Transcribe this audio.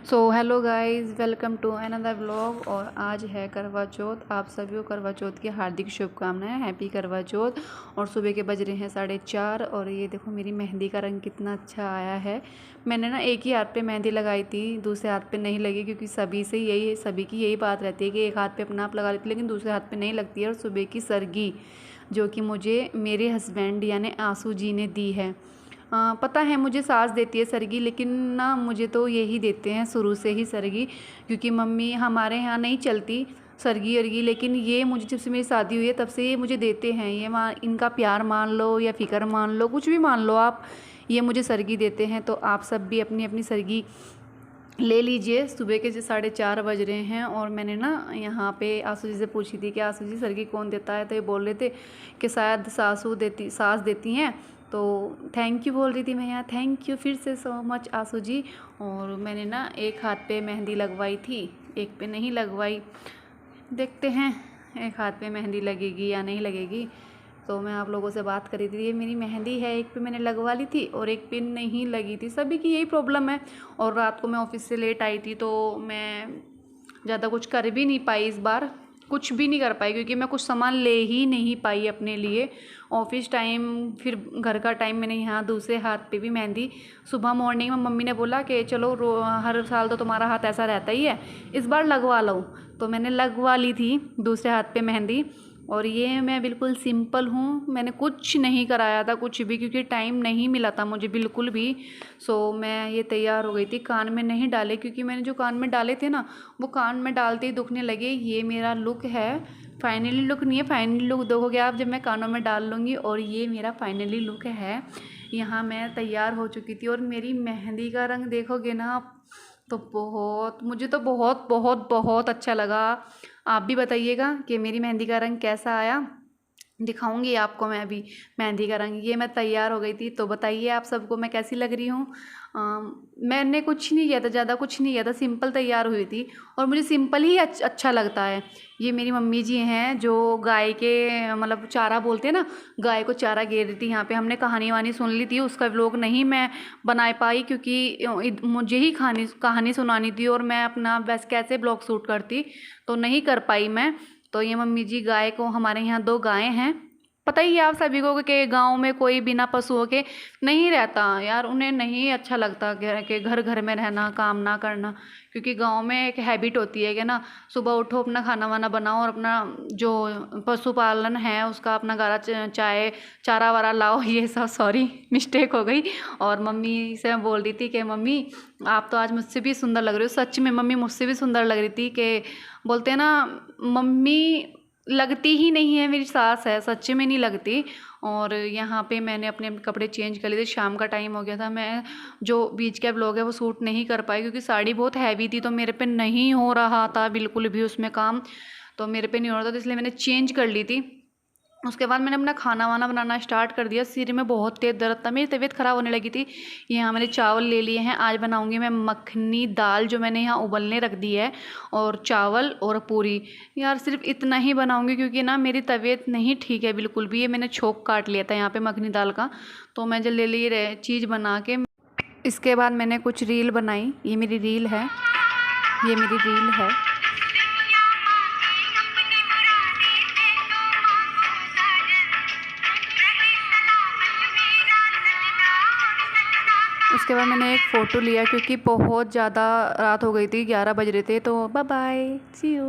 So hello guys, welcome to another vlog. और आज है करवा चौथ। आप सभी को करवा चौथ की हार्दिक शुभकामनाएं। हैप्पी करवा चौथ। और सुबह के बज रहे हैं 4:30। और ये देखो मेरी मेहंदी का रंग कितना अच्छा आया है। मैंने ना एक ही हाथ पे मेहंदी लगाई थी, दूसरे हाथ पे नहीं लगी, क्योंकि सभी की यही बात रहती है कि एक हाथ पे अपना आप लगा लेती है लेकिन दूसरे हाथ पे नहीं लगती है। और सुबह की सरगी जो कि मुझे मेरे हस्बैंड यानी आंसू जी ने दी है। पता है मुझे सास देती है सरगी, लेकिन ना मुझे तो यही देते हैं शुरू से ही सरगी, क्योंकि मम्मी हमारे यहाँ नहीं चलती सरगी अर्गी, लेकिन ये मुझे जब से मेरी शादी हुई है तब से ये मुझे देते हैं। ये इनका प्यार मान लो या फिक्र मान लो, कुछ भी मान लो आप, ये मुझे सरगी देते हैं। तो आप सब भी अपनी अपनी सरगी ले लीजिए। सुबह के 4:30 बज रहे हैं। और मैंने ना यहाँ पे आंसू जी से पूछी थी कि आंसू जी सरगी कौन देता है, तो ये बोल रहे थे कि शायद सास देती हैं। तो थैंक यू बोल रही थी मैं यहाँ, थैंक यू फिर से सो मच आंसू जी। और मैंने ना एक हाथ पे मेहंदी लगवाई थी, एक पे नहीं लगवाई। देखते हैं एक हाथ पे मेहंदी लगेगी या नहीं लगेगी। तो मैं आप लोगों से बात करी थी, ये मेरी मेहंदी है, एक पे मैंने लगवा ली थी और एक पे नहीं लगी थी। सभी की यही प्रॉब्लम है। और रात को मैं ऑफिस से लेट आई थी, तो मैं ज़्यादा कुछ कर भी नहीं पाई इस बार, कुछ भी नहीं कर पाई, क्योंकि मैं कुछ सामान ले ही नहीं पाई अपने लिए। ऑफिस टाइम फिर घर का टाइम, मैंने यहाँ दूसरे हाथ पे भी मेहंदी सुबह मॉर्निंग में मम्मी ने बोला कि चलो हर साल तो तुम्हारा हाथ ऐसा रहता ही है, इस बार लगवा लो। तो मैंने लगवा ली थी दूसरे हाथ पे मेहंदी। और ये मैं बिल्कुल सिंपल हूँ, मैंने कुछ नहीं कराया था कुछ भी, क्योंकि टाइम नहीं मिला था मुझे बिल्कुल भी। सो मैं ये तैयार हो गई थी। कान में नहीं डाले, क्योंकि मैंने जो कान में डाले थे ना, वो कान में डालते ही दुखने लगे। ये मेरा लुक है, फाइनली लुक नहीं है, फाइनली लुक देखोगे आप जब मैं कानों में डाल लूँगी। और ये मेरा फाइनली लुक है। यहाँ मैं तैयार हो चुकी थी और मेरी मेहंदी का रंग देखोगे ना आप, तो मुझे तो बहुत बहुत बहुत अच्छा लगा। आप भी बताइएगा कि मेरी मेहंदी का रंग कैसा आया। दिखाऊंगी आपको मैं अभी मेहंदी का रंग। ये मैं तैयार हो गई थी, तो बताइए आप सबको मैं कैसी लग रही हूँ। मैंने कुछ नहीं किया था, ज़्यादा कुछ नहीं किया था, सिंपल तैयार हुई थी। और मुझे सिंपल ही अच्छा लगता है। ये मेरी मम्मी जी हैं जो गाय के मतलब चारा बोलते हैं ना, गाय को चारा गेर रही थी। यहाँ पे हमने कहानी वानी सुन ली थी, उसका व्लॉग नहीं मैं बना पाई, क्योंकि मुझे ही कहानी सुनानी थी और मैं अपना बस कैसे ब्लॉग शूट करती, तो नहीं कर पाई मैं। तो ये मम्मी जी गाय को, हमारे यहाँ 2 गायें हैं। पता ही है आप सभी को कि गांव में कोई बिना पशुओं के नहीं रहता यार, उन्हें नहीं अच्छा लगता कि घर घर में रहना, काम ना करना। क्योंकि गांव में एक हैबिट होती है कि ना, सुबह उठो, अपना खाना वाना बनाओ और अपना जो पशुपालन है उसका अपना चाय चारा वारा लाओ। ये सब सॉरी मिस्टेक हो गई। और मम्मी से मैं बोल रही थी कि मम्मी आप तो आज मुझसे भी सुंदर लग रही हो। सच में मम्मी मुझसे भी सुंदर लग रही थी। कि बोलते हैं ना, मम्मी लगती ही नहीं है, मेरी सास है, सच्चे में नहीं लगती। और यहाँ पे मैंने अपने कपड़े चेंज कर लिए थे, शाम का टाइम हो गया था। मैं जो बीच का ब्लॉग है वो शूट नहीं कर पाई, क्योंकि साड़ी बहुत हैवी थी, तो मेरे पे नहीं हो रहा था बिल्कुल भी उसमें काम, तो मेरे पे नहीं हो रहा था, तो इसलिए मैंने चेंज कर ली थी। उसके बाद मैंने अपना खाना वाना बनाना स्टार्ट कर दिया। सिर में बहुत तेज़ दर्द था, मेरी तबीयत ख़राब होने लगी थी। यहाँ मैंने चावल ले लिए हैं, आज बनाऊंगी मैं मखनी दाल, जो मैंने यहाँ उबलने रख दी है, और चावल और पूरी। यार सिर्फ इतना ही बनाऊंगी, क्योंकि ना मेरी तबीयत नहीं ठीक है बिल्कुल भी। ये मैंने छोंक काट लिया था यहाँ पे मखनी दाल का, तो मैं जब ले ली चीज़ बना के। इसके बाद मैंने कुछ रील बनाई, ये मेरी रील है, ये मेरी रील है। उसके बाद मैंने एक फ़ोटो लिया, क्योंकि बहुत ज़्यादा रात हो गई थी, 11 बज रहे थे। तो बाय बाय, सी यू।